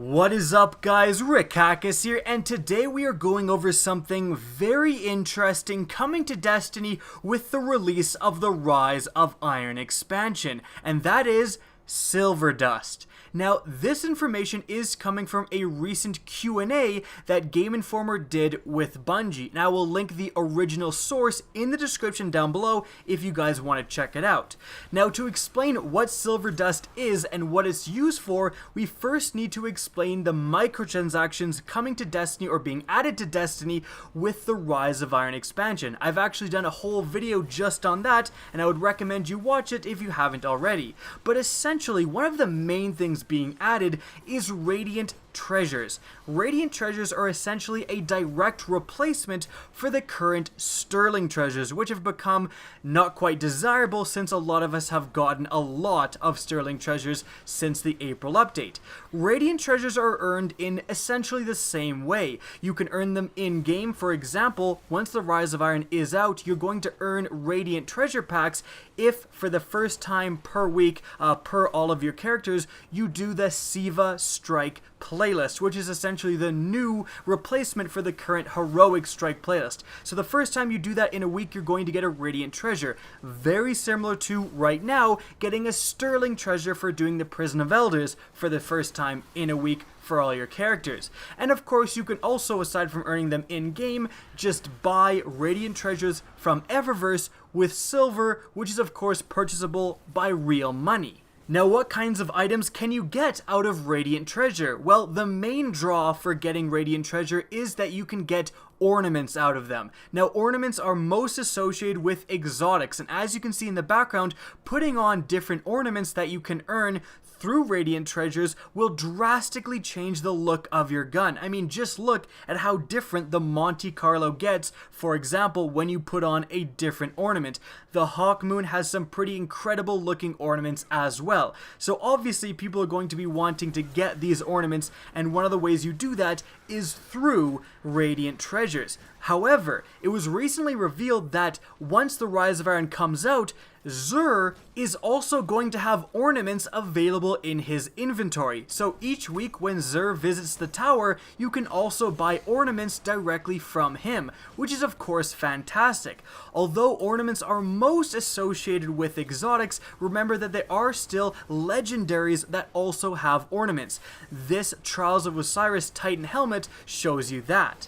What is up, guys? Rick Hackis here, and today we are going over something very interesting coming to Destiny with the release of the Rise of Iron expansion, and that is Silver Dust. Now, this information is coming from a recent Q&A that Game Informer did with Bungie, and I will link the original source in the description down below if you guys want to check it out. Now, to explain what Silver Dust is and what it's used for, we first need to explain the microtransactions coming to Destiny or being added to Destiny with the Rise of Iron expansion. I've actually done a whole video just on that, and I would recommend you watch it if you haven't already. But essentially, one of the main things being added is Radiant Treasures. Radiant Treasures are essentially a direct replacement for the current Sterling Treasures, which have become not quite desirable since a lot of us have gotten a lot of Sterling Treasures since the April update. Radiant Treasures are earned in essentially the same way. You can earn them in-game. For example, once the Rise of Iron is out, you're going to earn Radiant Treasure Packs if, for the first time per week, per all of your characters, you do the Siva Strike playlist, which is essentially the new replacement for the current Heroic Strike playlist. So the first time you do that in a week, you're going to get a Radiant Treasure. Very similar to, right now, getting a Sterling Treasure for doing the Prison of Elders for the first time in a week for all your characters. And of course, you can also, aside from earning them in-game, just buy Radiant Treasures from Eververse with silver, which is of course purchasable by real money. Now, what kinds of items can you get out of Radiant Treasure? Well, the main draw for getting Radiant Treasure is that you can get ornaments out of them. Now, ornaments are most associated with exotics, and as you can see in the background, putting on different ornaments that you can earn through Radiant Treasures will drastically change the look of your gun. I mean, just look at how different the Monte Carlo gets, for example, when you put on a different ornament. The Hawk Moon has some pretty incredible looking ornaments as well. So obviously people are going to be wanting to get these ornaments, and one of the ways you do that is through Radiant Treasures. However, it was recently revealed that once the Rise of Iron comes out, Xur is also going to have ornaments available in his inventory. So each week when Xur visits the tower, you can also buy ornaments directly from him, which is of course fantastic. Although ornaments are most associated with exotics, remember that there are still legendaries that also have ornaments. This Trials of Osiris Titan helmet shows you that.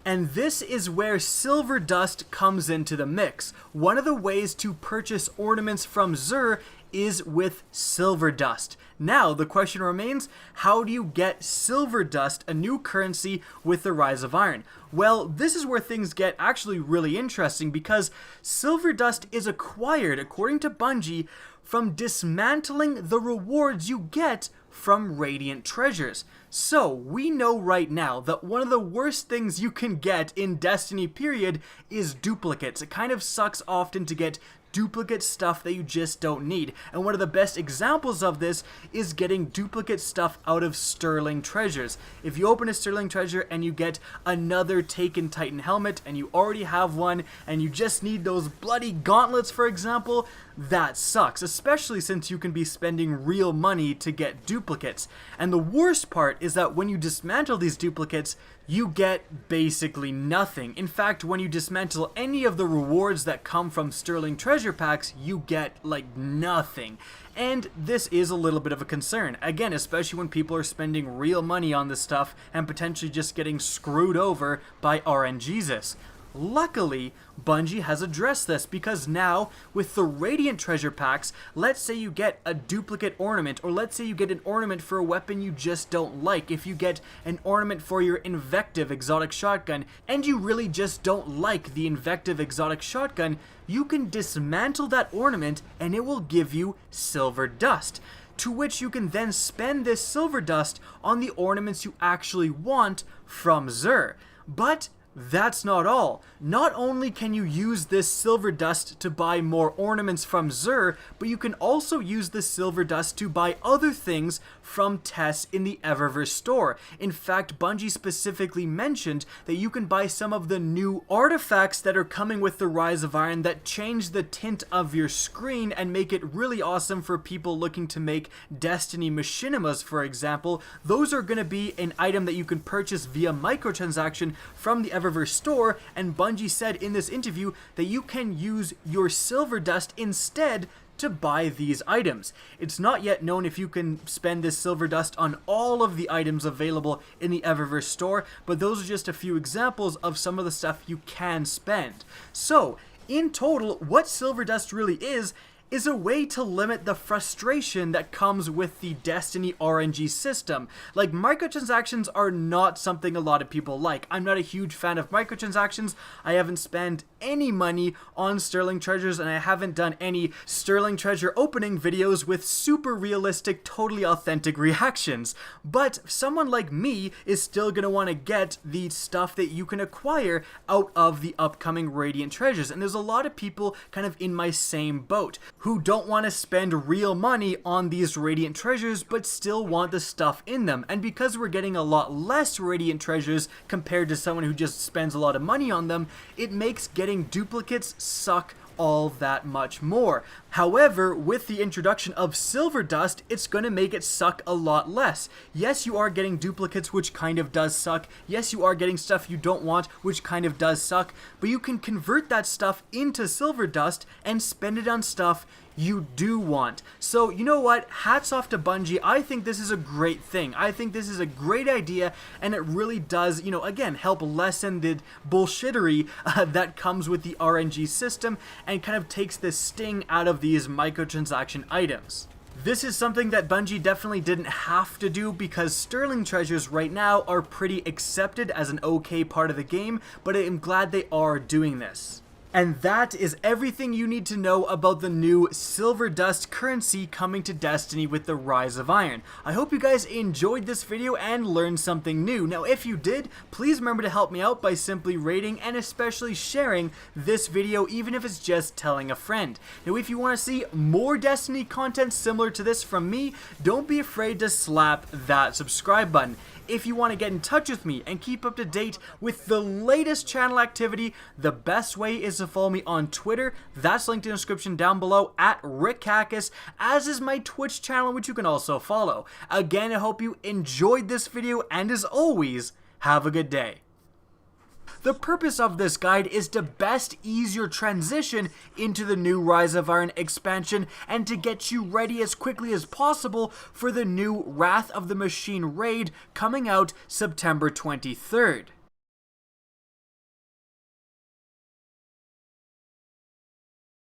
And this is where Silver Dust comes into the mix. One of the ways to purchase ornaments from Xur is with Silver Dust. Now, the question remains, how do you get Silver Dust, a new currency, with the Rise of Iron? Well, this is where things get actually really interesting, because Silver Dust is acquired, according to Bungie, from dismantling the rewards you get from Radiant Treasures. So, we know right now that one of the worst things you can get in Destiny period is duplicates. It kind of sucks often to get duplicate stuff that you just don't need, and one of the best examples of this is getting duplicate stuff out of Sterling Treasures. If you open a Sterling Treasure and you get another Taken Titan helmet and you already have one and you just need those bloody gauntlets, for example, that sucks, especially since you can be spending real money to get duplicates. And the worst part is that when you dismantle these duplicates, you get basically nothing. In fact, when you dismantle any of the rewards that come from Sterling Treasure Packs, you get like nothing. And this is a little bit of a concern. Again, especially when people are spending real money on this stuff and potentially just getting screwed over by RNGesus. Luckily, Bungie has addressed this, because now, with the Radiant Treasure Packs, let's say you get a duplicate ornament, or let's say you get an ornament for a weapon you just don't like. If you get an ornament for your Invective Exotic Shotgun, and you really just don't like the Invective Exotic Shotgun, you can dismantle that ornament and it will give you Silver Dust, to which you can then spend this Silver Dust on the ornaments you actually want from Xur. But That's not all. Not only can you use this silver dust to buy more ornaments from Xur, but you can also use the silver dust to buy other things from Tess in the Eververse store. In fact, Bungie specifically mentioned that you can buy some of the new artifacts that are coming with the Rise of Iron that change the tint of your screen and make it really awesome for people looking to make Destiny machinimas, for example. Those are going to be an item that you can purchase via microtransaction from the Eververse store, and Bungie said in this interview that you can use your silver dust instead to buy these items. It's not yet known if you can spend this silver dust on all of the items available in the Eververse store, but those are just a few examples of some of the stuff you can spend. So, in total, what silver dust really is a way to limit the frustration that comes with the Destiny RNG system. Like, microtransactions are not something a lot of people like. I'm not a huge fan of microtransactions. I haven't spent any money on Sterling Treasures, and I haven't done any Sterling Treasure opening videos with super realistic, totally authentic reactions. But someone like me is still going to want to get the stuff that you can acquire out of the upcoming Radiant Treasures. And there's a lot of people kind of in my same boat who don't want to spend real money on these Radiant Treasures but still want the stuff in them. And because we're getting a lot less Radiant Treasures compared to someone who just spends a lot of money on them, it makes getting duplicates suck all that much more. However, with the introduction of silver dust, it's going to make it suck a lot less. Yes, you are getting duplicates, which kind of does suck. Yes, you are getting stuff you don't want, which kind of does suck. But you can convert that stuff into silver dust and spend it on stuff you do want. So, you know what? Hats off to Bungie. I think this is a great thing. I think this is a great idea, and it really does, you know, again, help lessen the bullshittery that comes with the RNG system and kind of takes the sting out of these microtransaction items. This is something that Bungie definitely didn't have to do because Sterling Treasures right now are pretty accepted as an okay part of the game, but I'm glad they are doing this. And that is everything you need to know about the new Silver Dust currency coming to Destiny with the Rise of Iron. I hope you guys enjoyed this video and learned something new. Now, if you did, please remember to help me out by simply rating and especially sharing this video, even if it's just telling a friend. Now, if you want to see more Destiny content similar to this from me, don't be afraid to slap that subscribe button. If you want to get in touch with me and keep up to date with the latest channel activity, the best way is to follow me on Twitter. That's linked in the description down below at Rickakis, as is my Twitch channel, which you can also follow. Again, I hope you enjoyed this video, and as always, have a good day. The purpose of this guide is to best ease your transition into the new Rise of Iron expansion and to get you ready as quickly as possible for the new Wrath of the Machine raid coming out September 23rd.